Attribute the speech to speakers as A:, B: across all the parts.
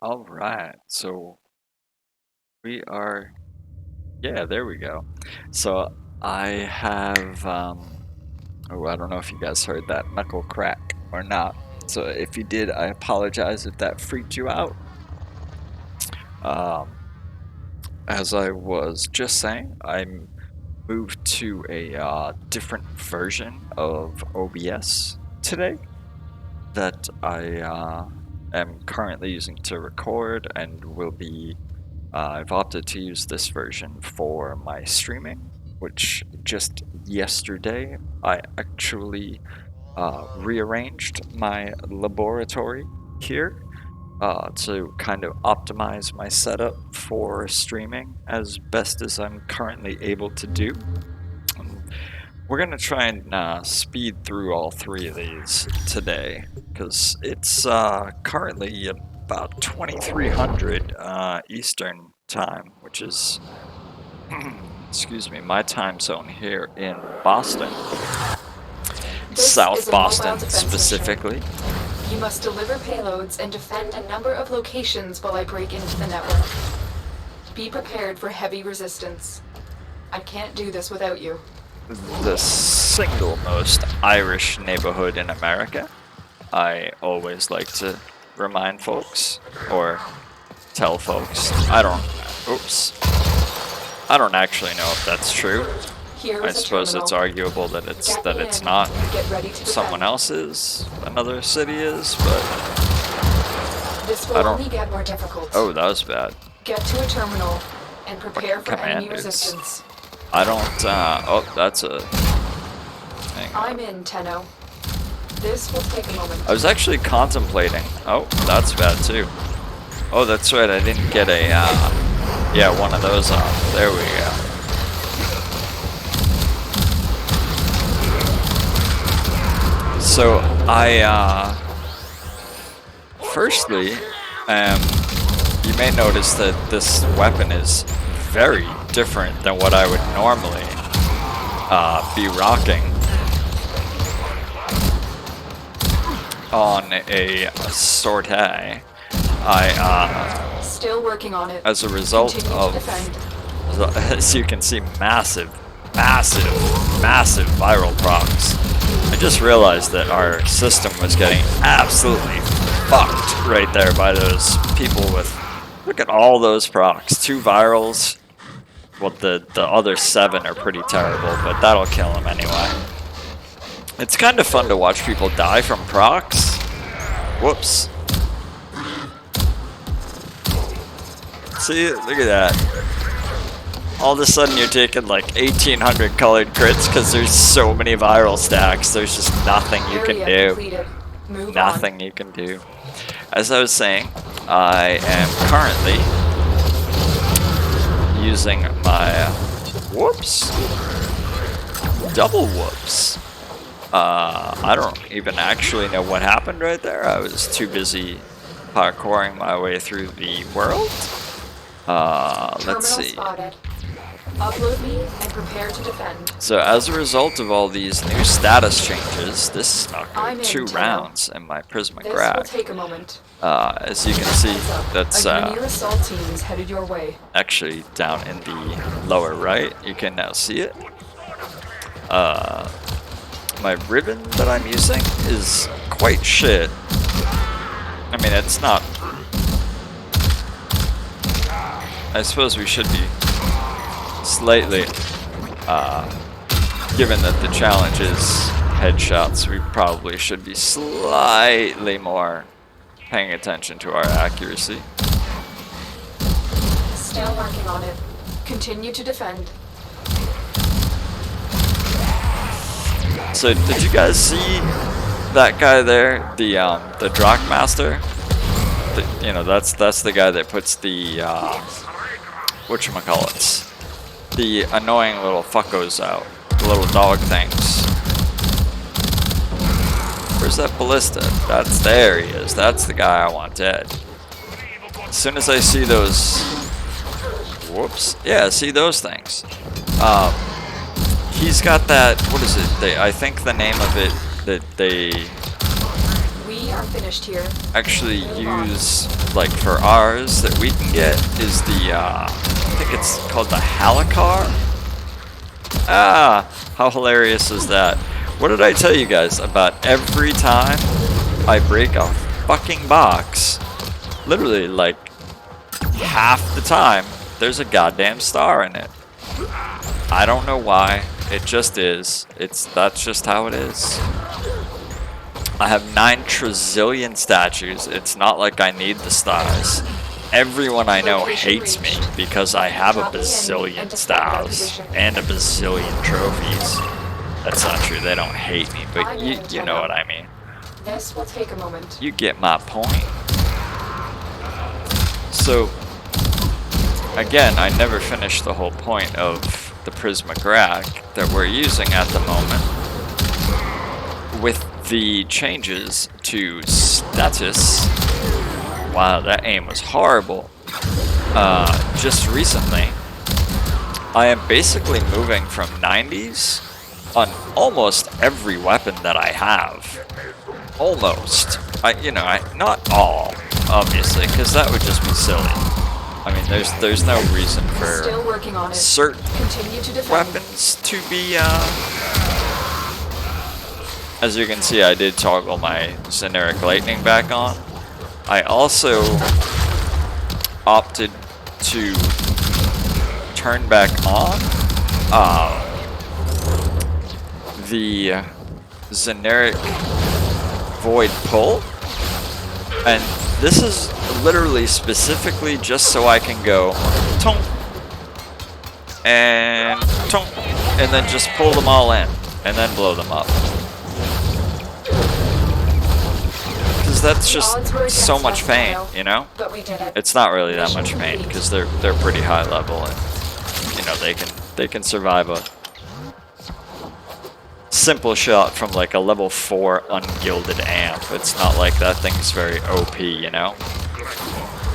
A: All right, so we are, yeah, there we go. So I have, oh, I don't know if you guys heard that knuckle crack or not. So if you did, I apologize if that freaked you out. Um, as I was just saying, I moved to a different version of OBS today that I am currently using to record and will be I've opted to use this version for my streaming, which just yesterday I actually rearranged my laboratory here to kind of optimize my setup for streaming as best as I'm currently able to do. We're going to try and speed through all three of these today because it's currently about 2300 Eastern time, which is, excuse me, my time zone here in Boston. South Boston specifically.
B: You must deliver payloads and defend a number of locations while I break into the network. Be prepared for heavy resistance. I can't do this without you.
A: The single most Irish neighborhood in America. I always like to remind folks, or tell folks. I don't actually know if that's true. I suppose it's arguable that it's not. Someone else's, another city is, but
B: this will only get more difficult.
A: Oh, that was bad.
B: Get to a terminal and prepare for enemy resistance.
A: I don't, oh, that's a...
B: I'm in, Tenno. This will take a moment.
A: I was actually contemplating... Oh, that's bad too. Oh, that's right, I didn't get a, yeah, one of those off. There we go. So, firstly, you may notice that this weapon is very different than what I would normally be rocking on a Sortie.
B: Still working on it.
A: As a result of, as you can see, massive viral procs. I just realized that our system was getting absolutely fucked right there by those people with, look at all those procs, 2 virals. Well, the other 7 are pretty terrible, but that'll kill them anyway. It's kind of fun to watch people die from procs. Whoops. See, look at that. All of a sudden you're taking like 1800 colored crits because there's so many viral stacks. There's just nothing you can do. Nothing you can do. As I was saying, I am currently using my whoops, double whoops. I don't even actually know what happened right there. I was too busy parkouring my way through the world. Let's see.
B: Upload me and prepare to defend.
A: So as a result of all these new status changes, this snuck 2 rounds in my Prisma Grab.
B: This will take a moment.
A: As you can see, that's
B: Grineer assault team is headed your way.
A: actually down in the lower right. You can now see it. My ribbon that I'm using is quite shit. I mean, it's not. I suppose we should be slightly, given that the challenge is headshots, we probably should be slightly more paying attention to our accuracy.
B: Still working on it. Continue to defend.
A: So, did you guys see that guy there? The Drakmaster? You know, that's the guy that puts the, whatchamacallits? The annoying little fuckos out. The little dog things. Where's that ballista? There he is. That's the guy I want dead. As soon as I see those... Whoops. Yeah, see those things. He's got that... What is it? I think the name of it that they...
B: We are finished here.
A: actually use, like for ours that we can get, is the, I think it's called the Halicar? Ah, how hilarious is that? What did I tell you guys about every time I break a fucking box? Literally, like, half the time, there's a goddamn star in it. I don't know why. It just is. That's just how it is. I have 9 trillion statues. It's not like I need the stars. Everyone I know hates me because I have a bazillion stars and a bazillion trophies. That's not true. They don't hate me, but you know what I mean.
B: This will take a moment.
A: You get my point. So, again, I never finished the whole point of the prismatic rack that we're using at the moment. With the changes to status, wow, that aim was horrible. Just recently, I am basically moving from 90s on almost every weapon that I have. Almost. Not all, obviously, because that would just be silly. I mean, there's no reason for
B: Still working on it.
A: certain
B: Continue to defend.
A: weapons to be, as you can see, I did toggle my generic lightning back on. I also opted to turn back on the generic void pull, and this is literally specifically just so I can go tonk and tonk and then just pull them all in and then blow them up. Because that's just so much pain, you know?
B: But we did it.
A: It's not really that much pain because they're pretty high level, and you know they can survive a simple shot from like a level 4 ungilded amp. It's not like that thing's very OP, you know?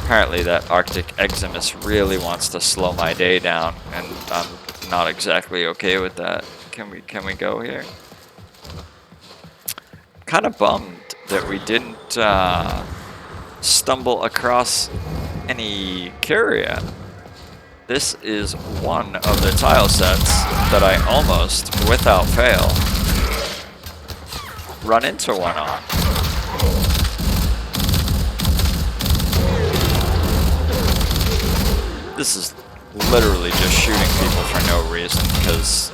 A: Apparently that Arctic Eximus really wants to slow my day down, and I'm not exactly okay with that. Can we go here? Kind of bummed that we didn't stumble across any curia. This is one of the tile sets that I almost, without fail, run into one on. This is literally just shooting people for no reason because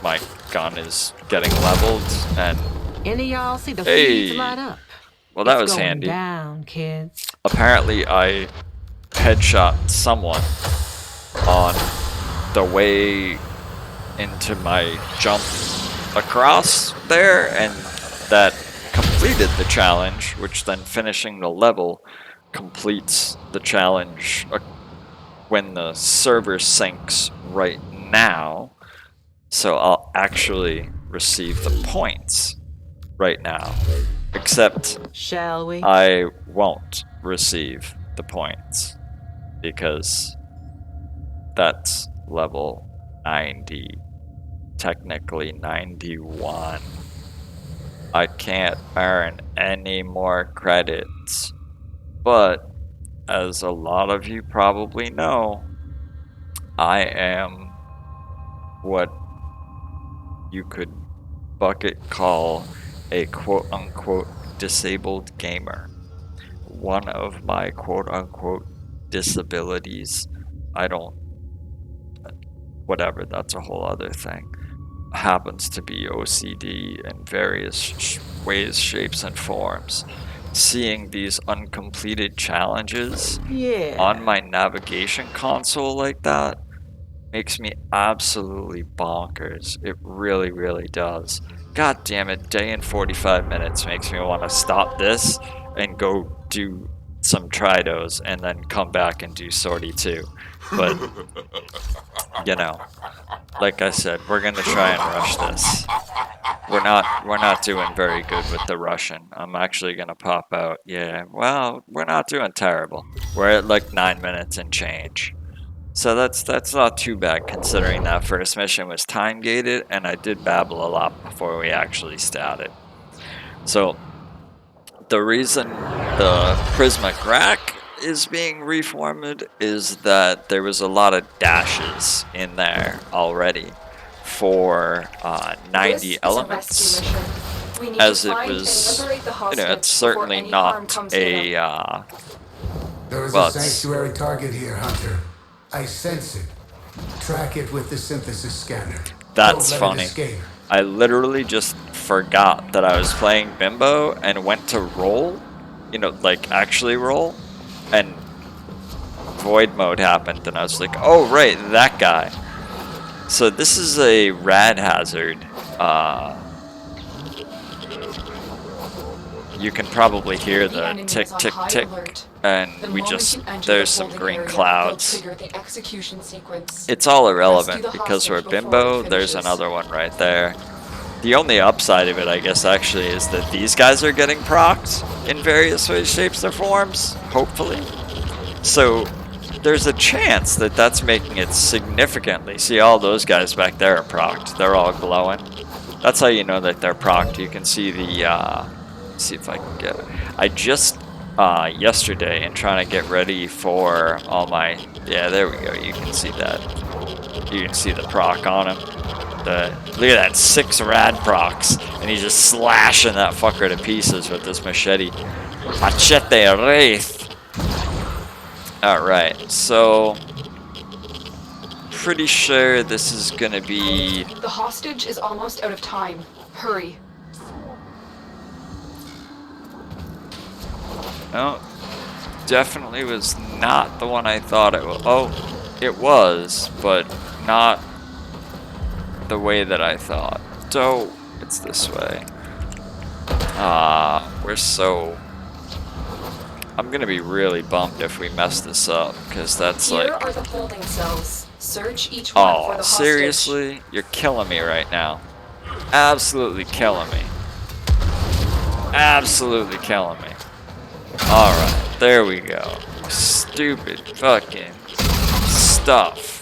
A: my gun is getting leveled and
C: Any of y'all see the
A: Hey.
C: feeds light up?
A: well, that
C: It's
A: was
C: going
A: handy.
C: down, kids.
A: Apparently I headshot someone on the way into my jump across there, and that completed the challenge, which then finishing the level completes the challenge when the server syncs right now. So I'll actually receive the points right now, except
C: Shall we?
A: I won't receive the points because that's level 90, technically 91. I can't earn any more credits, but as a lot of you probably know, I am what you could bucket call a quote-unquote disabled gamer. One of my quote-unquote disabilities, whatever, that's a whole other thing, happens to be OCD in various ways, shapes, and forms. Seeing these uncompleted challenges
C: Yeah.
A: on my navigation console like that makes me absolutely bonkers. It really, really does. God damn it, day and 45 minutes makes me want to stop this and go do some Tridos and then come back and do Sortie 2. But, you know, like I said, we're gonna try and rush this. We're not doing very good with the Russian. I'm actually gonna pop out. Yeah, well, we're not doing terrible. We're at like 9 minutes and change. So that's not too bad considering that first mission was time gated and I did babble a lot before we actually started. So the reason the prismatic rack is being reformed is that there was a lot of dashes in there already for 90 elements, as it was, you know, it's certainly not a,
D: There is
A: well,
D: a sanctuary target here, Hunter. I sense it. Track it with the synthesis scanner.
A: that's
D: Don't let it
A: funny.
D: escape.
A: I literally just forgot that I was playing Bimbo and went to roll, you know, like actually roll, and void mode happened, and I was like, oh right, that guy. So this is a rad hazard. You can probably hear the tick tick tick, and there's some green clouds. It's all irrelevant because we're Bimbo. There's another one right there. The only upside of it, I guess, actually, is that these guys are getting procced in various ways, shapes, or forms, hopefully. So there's a chance that that's making it significantly. See, all those guys back there are procced. They're all glowing. That's how you know that they're procced. You can see the, let's see if I can get it. I just, yesterday, in trying to get ready for all my, yeah, there we go. You can see that. You can see the proc on him. Look at that, 6 rad procs, and he's just slashing that fucker to pieces with this machete. Machete Wraith. Alright, so pretty sure this is gonna be...
B: The hostage is almost out of time. Hurry.
A: No, definitely was not the one I thought it was. Oh, it was, but not the way that I thought. So it's this way. We're so... I'm gonna be really bummed if we mess this up, because that's
B: Here
A: like...
B: are the holding cells. Search each one for the
A: Oh,
B: hostage.
A: seriously? You're killing me right now. Absolutely killing me. Absolutely killing me. Alright, there we go. Stupid fucking stuff.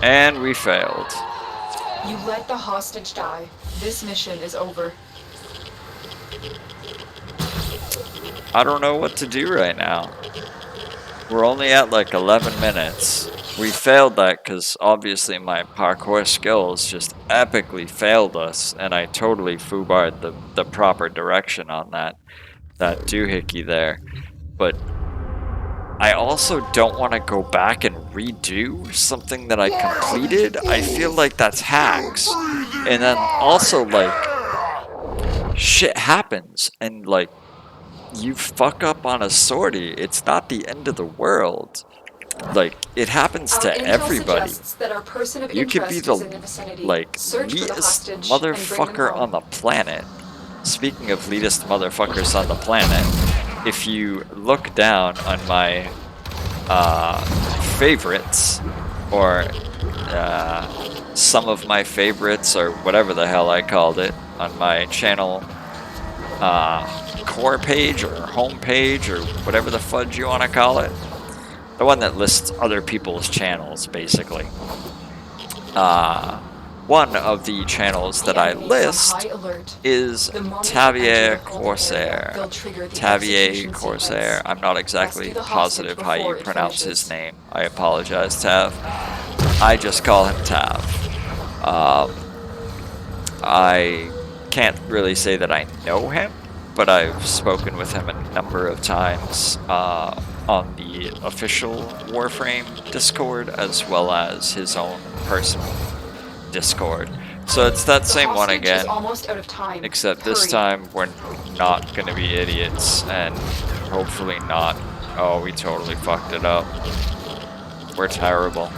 A: And we failed.
B: You let the hostage die. This mission is over.
A: I don't know what to do right now. We're only at like 11 minutes. We failed that because obviously my parkour skills just epically failed us, and I totally foobarred the proper direction on that doohickey there. But I also don't want to go back and redo something that I completed. I feel like that's hacks. And then also, like, shit happens, and like, you fuck up on a sortie, it's not the end of the world. Like, it happens to everybody. You could be the, like, leadest motherfucker on the planet. Speaking of leadest motherfuckers on the planet, if you look down on my favorites, or some of my favorites, or whatever the hell I called it, on my channel core page or home page or whatever the fudge you want to call it, the one that lists other people's channels, basically. One of the channels that I list is Tavier Corsair. Tavier Corsair. I'm not exactly positive how you pronounce his name. I apologize, Tav. I just call him Tav. I can't really say that I know him, but I've spoken with him a number of times on the official Warframe Discord, as well as his own personal Discord. So it's that same one again, except this time we're not gonna be idiots, and hopefully not. Oh, we totally fucked it up. We're terrible.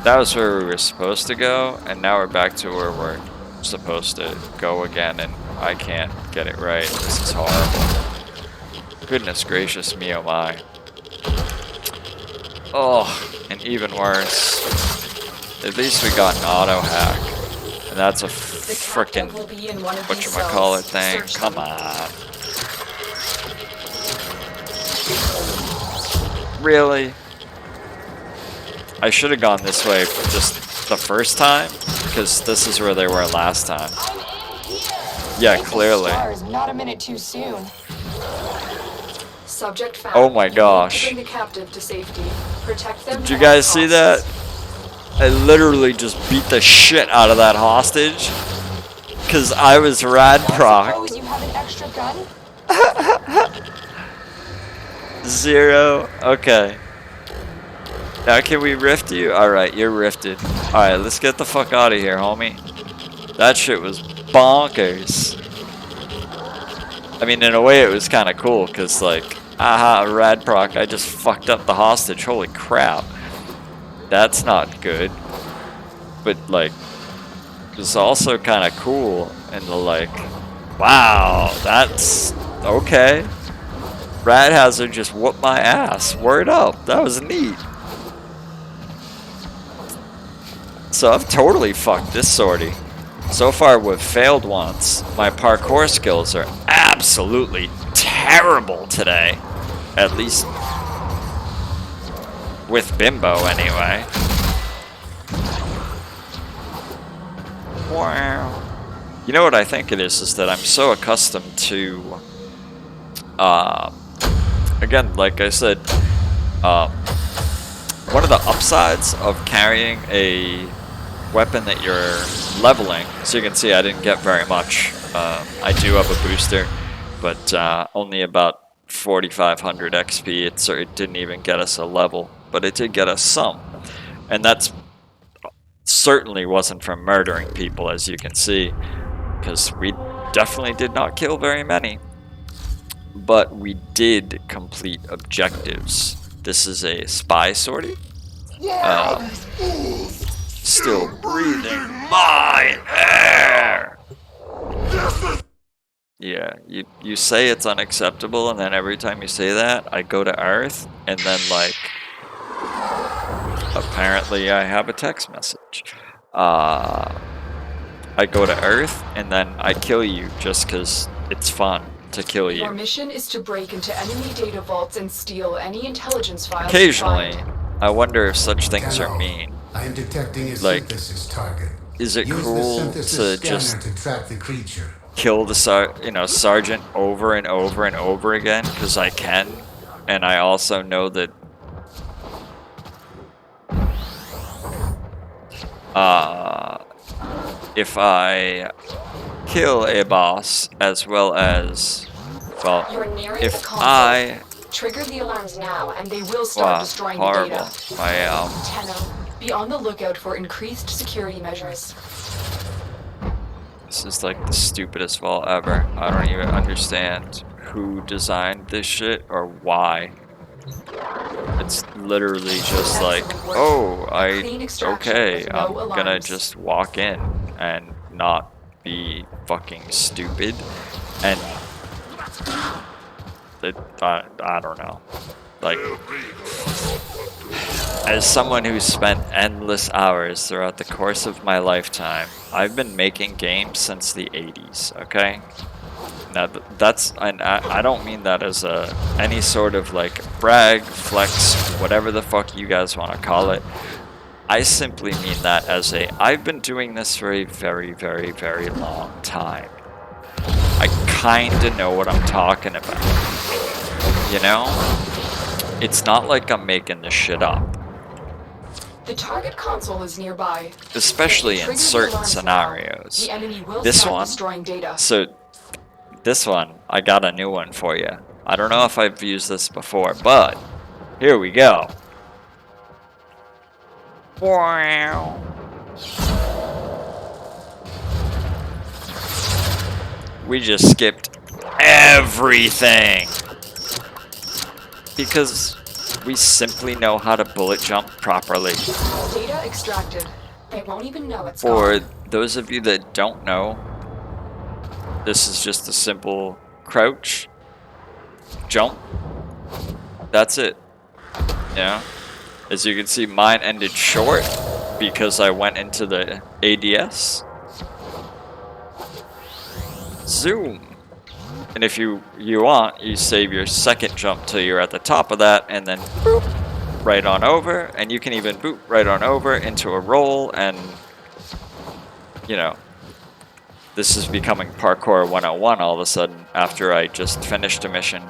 A: That was where we were supposed to go, and now we're back to where we're supposed to go again, and I can't get it right. This is horrible. Goodness gracious me, oh my. Oh, and even worse. At least we got an auto hack. And that's a
B: The
A: frickin'
B: captive will be in one of these
A: whatchamacallit
B: cells.
A: thing.
B: Search
A: Come
B: them.
A: on. Really? I should have gone this way just the first time, because this is where they were last time. Yeah, clearly.
E: Stars, not a minute too soon.
B: Subject found.
A: Oh my
B: You need
A: gosh.
B: to bring the captive to safety. Protect them.
A: Did you
B: at all
A: guys see that?
B: costs.
A: I literally just beat the shit out of that hostage, because I was rad proc.
E: Suppose you have an extra gun?
A: 0. Okay. Now can we rift you? Alright, you're rifted. Alright, let's get the fuck out of here, homie. That shit was bonkers. I mean, in a way it was kind of cool, because like, aha, rad proc, I just fucked up the hostage. Holy crap. That's not good. But like, it's also kind of cool, and the like, wow, that's okay. Rad Hazard just whooped my ass. Word up. That was neat. So I've totally fucked this sortie. So far we've failed once. My parkour skills are absolutely terrible today. At least with Bimbo anyway. Wow. You know what I think it is that I'm so accustomed to again, like I said, one of the upsides of carrying a weapon that you're leveling, so you can see I didn't get very much. I do have a booster, but only about 4,500 XP. It didn't even get us a level, but it did get us some. And that's certainly wasn't from murdering people, as you can see, because we definitely did not kill very many. But we did complete objectives. This is a spy sortie. Still breathing my air. Yeah, you say it's unacceptable, and then every time you say that, I go to Earth, and then like, apparently I have a text message. I go to Earth, and then I kill you just because it's fun to kill you.
B: Your mission is to break into enemy data vaults and steal any intelligence files.
A: Occasionally,
B: you find.
A: I wonder if such things are
D: Hello.
A: mean.
D: I am detecting a
A: Like,
D: synthesis target.
A: Is it
D: Use the
A: cruel
D: synthesis
A: to
D: scanner
A: just
D: to track the creature.
A: kill the sergeant over and over and over again because I can, and I also know that if I kill a boss as well as, well,
B: You're nearing
A: if
B: the console.
A: I
B: Trigger the alarms now, and they will start destroying
A: horrible.
B: the data. Tenno, be on the lookout for increased security measures.
A: This is like the stupidest vault ever. I don't even understand who designed this shit or why. It's literally just like, oh, okay, I'm gonna just walk in and not be fucking stupid. And I don't know. Like, as someone who's spent endless hours throughout the course of my lifetime, I've been making games since the 80s, okay? Now, that's, and I don't mean that as any sort of like brag, flex, whatever the fuck you guys want to call it. I simply mean that as I've been doing this for a very, very, very long time. I kinda know what I'm talking about. You know? It's not like I'm making this shit up.
B: The target console is nearby.
A: Especially in certain scenarios.
B: The enemy will
A: This
B: start
A: one,
B: destroying data.
A: so this one, I got a new one for you. I don't know if I've used this before, but here we go. Wow. We just skipped everything because we simply know how to bullet jump properly.
B: Data extracted. They won't even know it's
A: For
B: gone.
A: those of you that don't know, this is just a simple crouch, jump. That's it. Yeah. As you can see, mine ended short because I went into the ADS. zoom. And if you want, you save your second jump till you're at the top of that, and then boop, right on over. And you can even boop right on over into a roll, and you know, this is becoming parkour 101 all of a sudden after I just finished a mission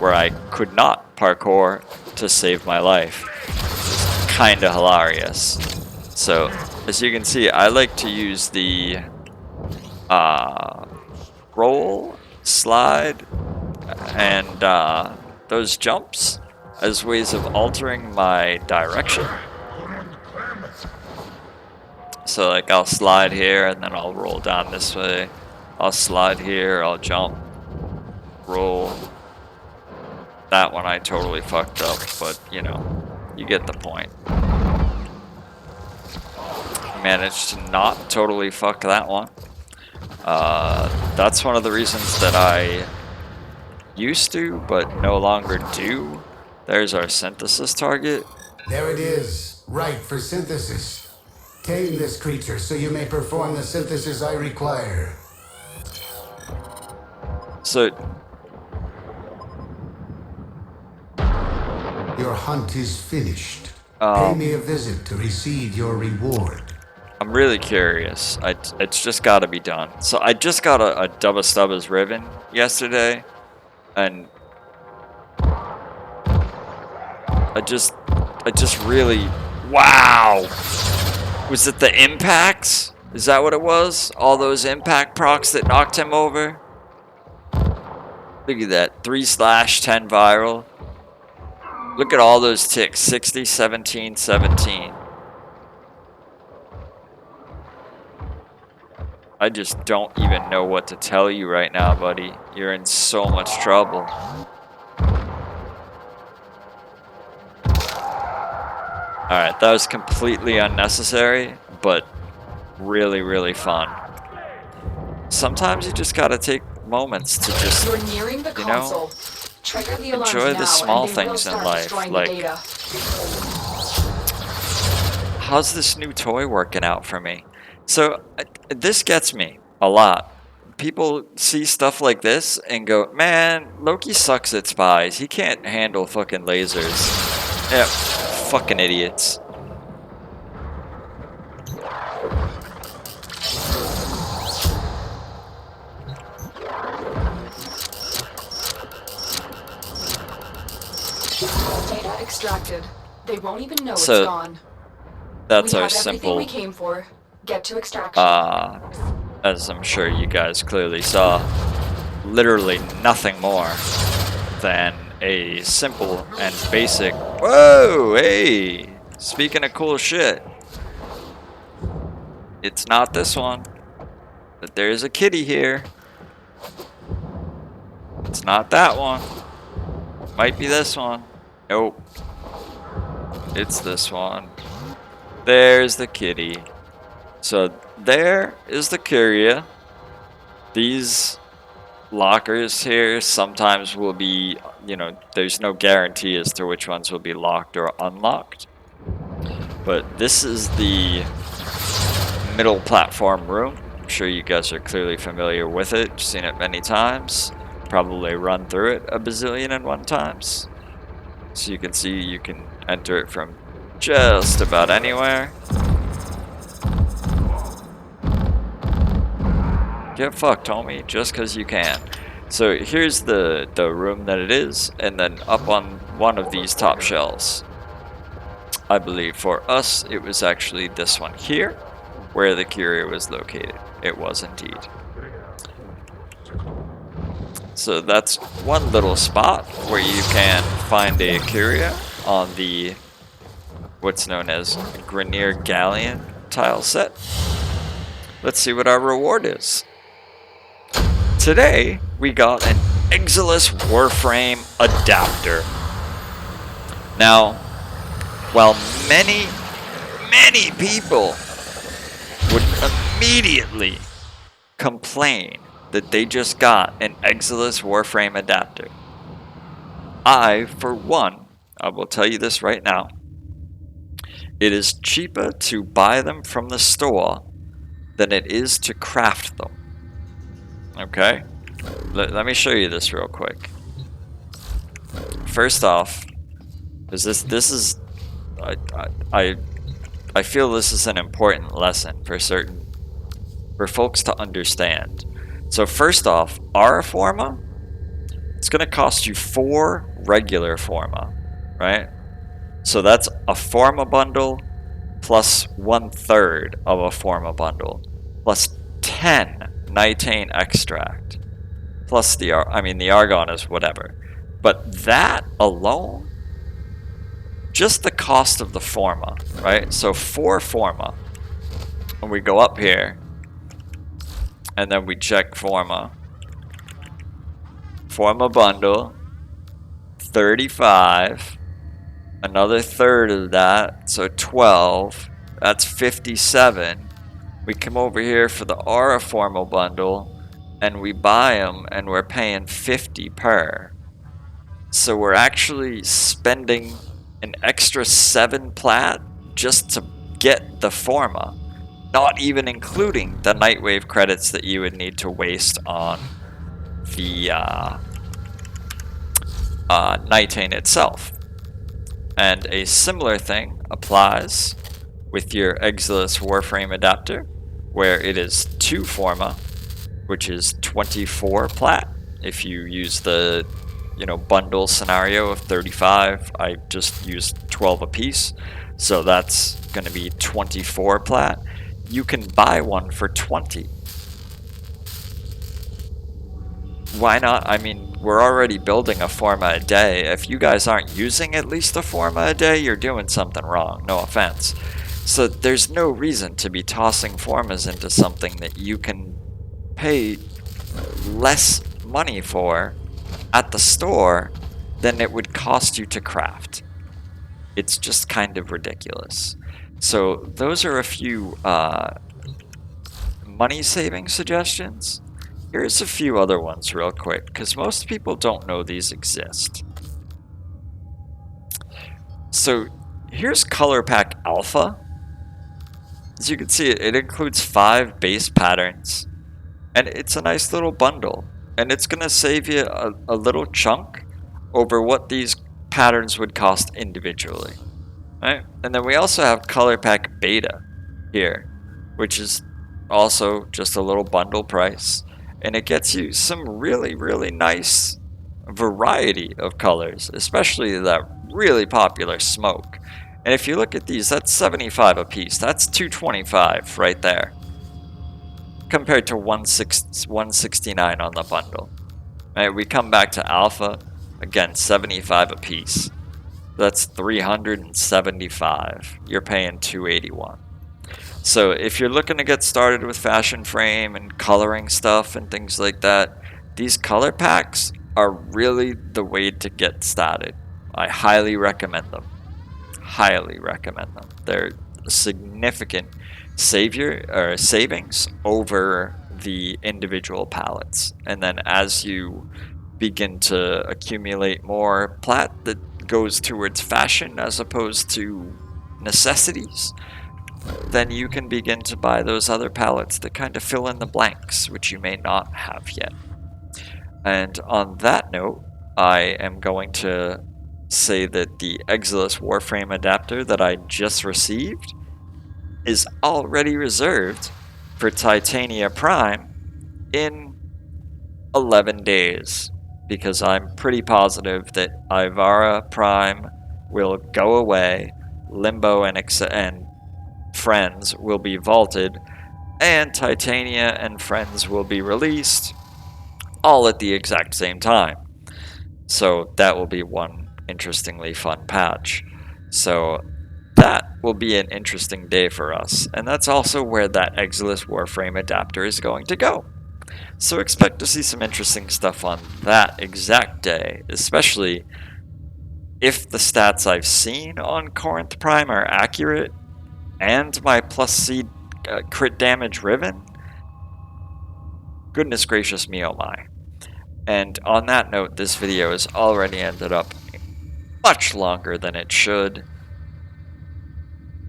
A: where I could not parkour to save my life. It's kinda hilarious. So, as you can see, I like to use the roll, slide, and those jumps as ways of altering my direction. So like I'll slide here and then I'll roll down this way. I'll slide here, I'll jump, roll. That one I totally fucked up, but you know, you get the point. Managed to not totally fuck that one. That's one of the reasons that I used to, but no longer do. There's our synthesis target.
D: There it is, right for synthesis. Tame this creature so you may perform the synthesis I require.
A: So,
D: Your hunt is finished. Pay me a visit to receive your reward.
A: I'm really curious. It's just got to be done. So I just got a Dubba Stubba's ribbon yesterday, and I just really, wow. Was it the impacts? Is that what it was? All those impact procs that knocked him over? Look at that, 3/10 viral. Look at all those ticks, 60, 17, 17. I just don't even know what to tell you right now, buddy. You're in so much trouble. Alright, that was completely unnecessary, but really, really fun. Sometimes you just gotta take moments to just,
B: You're nearing the console. Trigger the alarms
A: enjoy
B: now,
A: the small
B: and they will
A: things in
B: start
A: life.
B: destroying
A: Like,
B: the data.
A: how's this new toy working out for me? So, this gets me a lot. People see stuff like this and go, man, Loki sucks at spies. He can't handle fucking lasers. Yeah, fucking idiots.
B: Data extracted. They won't even know
A: So,
B: it's gone.
A: That's
B: We
A: our
B: have everything
A: simple,
B: we came for. Get to extraction.
A: as I'm sure you guys clearly saw, literally nothing more than a simple and basic, whoa, hey, speaking of cool shit, it's not this one, but there's a kitty here. It's not that one. Might be this one. Nope. It's this one. There's the kitty. So there is the curia. These lockers here sometimes will be, you know, there's no guarantee as to which ones will be locked or unlocked. But this is the middle platform room. I'm sure you guys are clearly familiar with it. Seen it many times. Probably run through it a bazillion and one times. So you can see you can enter it from just about anywhere. Get fucked, homie, just because you can. So here's the room that it is, and then up on one of these top shelves, I believe for us, it was actually this one here, where the curia was located. It was indeed. So that's one little spot where you can find a curia on the what's known as Grineer Galleon tile set. Let's see what our reward is. Today, we got an Exilus Warframe adapter. Now, while many people would immediately complain that they just got an Exilus Warframe adapter, I, for one, I will tell you this right now, it is cheaper to buy them from the store than it is to craft them. Okay, let me show you this real quick. First off, is this is I feel this is an important lesson for folks to understand. So first off, our forma, it's gonna cost you 4 regular forma, right? So that's a forma bundle plus 1/3 of a forma bundle plus 10 nitane extract plus the argon is whatever. But that alone, just the cost of the forma, right? So 4 forma, and we go up here, and then we check forma bundle, 35, another third of that, so 12, that's 57. We come over here for the aura formal bundle, and we buy them, and we're paying 50 per. So we're actually spending an extra 7 plat just to get the forma, not even including the Nightwave credits that you would need to waste on the Nitane itself. And a similar thing applies with your Exilus Warframe adapter, where it is 2 forma, which is 24 plat. If you use the bundle scenario of 35, I just used 12 apiece, so that's going to be 24 plat. You can buy one for 20. Why not? I mean, we're already building a forma a day. If you guys aren't using at least a forma a day, you're doing something wrong. No offense. So there's no reason to be tossing formas into something that you can pay less money for at the store than it would cost you to craft. It's just kind of ridiculous. So those are a few money saving suggestions. Here's a few other ones real quick, because most people don't know these exist. So here's Color Pack Alpha. As you can see, it includes 5 base patterns, and it's a nice little bundle, and it's going to save you a little chunk over what these patterns would cost individually. Right? And then we also have Color Pack Beta here, which is also just a little bundle price, and it gets you some really, really nice variety of colors, especially that really popular smoke. And if you look at these, that's 75 a piece. That's 225 right there, compared to 169 on the bundle. Right, we come back to Alpha, again 75 a piece. That's 375. You're paying 281. So if you're looking to get started with fashion frame and coloring stuff and things like that, these color packs are really the way to get started. I highly recommend them. Highly recommend them. They're a significant savings over the individual palettes. And then as you begin to accumulate more plat that goes towards fashion as opposed to necessities, then you can begin to buy those other palettes that kind of fill in the blanks, which you may not have yet. And on that note, I am going to say that the Exilus Warframe adapter that I just received is already reserved for Titania Prime in 11 days, because I'm pretty positive that Ivara Prime will go away, Limbo and Friends will be vaulted, and Titania and Friends will be released all at the exact same time. So that will be one interestingly fun patch. So that will be an interesting day for us, and that's also where that Exilus Warframe adapter is going to go. So expect to see some interesting stuff on that exact day, especially if the stats I've seen on Corinth Prime are accurate and my plus C crit damage Riven. Goodness gracious me, oh my. And on that note, this video has already ended up much longer than it should.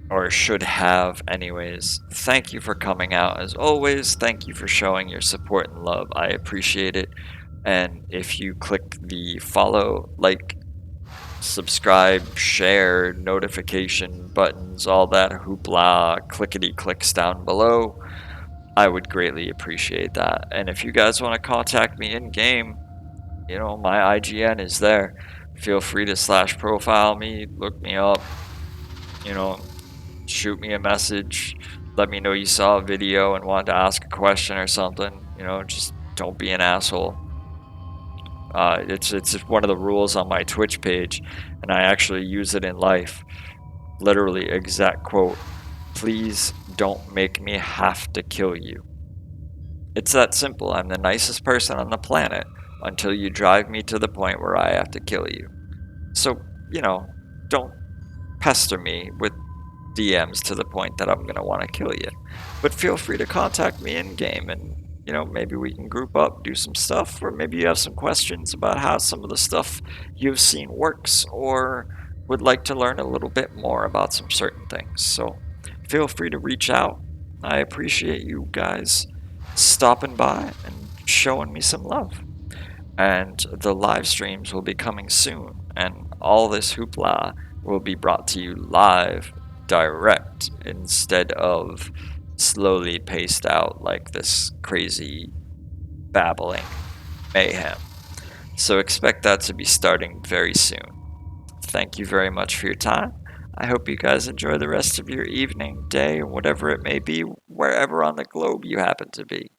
A: or should have anyways. Thank you for coming out as always. Thank you for showing your support and love. I appreciate it. And if you click the follow, like, subscribe, share, notification buttons, all that hoopla, clickety clicks down below, I would greatly appreciate that. And if you guys want to contact me in game, you know, my IGN is there. Feel free to /profile me, look me up, you know, shoot me a message, let me know you saw a video and wanted to ask a question or something. You know, just don't be an asshole. It's one of the rules on my Twitch page, and I actually use it in life. Literally, exact quote: please don't make me have to kill you. It's that simple. I'm the nicest person on the planet until you drive me to the point where I have to kill you. So, you know, don't pester me with DMs to the point that I'm going to want to kill you. But feel free to contact me in game, and, you know, maybe we can group up, do some stuff, or maybe you have some questions about how some of the stuff you've seen works, or would like to learn a little bit more about some certain things. So feel free to reach out. I appreciate you guys stopping by and showing me some love. And the live streams will be coming soon, and all this hoopla will be brought to you live, direct, instead of slowly paced out like this crazy babbling mayhem. So expect that to be starting very soon. Thank you very much for your time. I hope you guys enjoy the rest of your evening, day, whatever it may be, wherever on the globe you happen to be.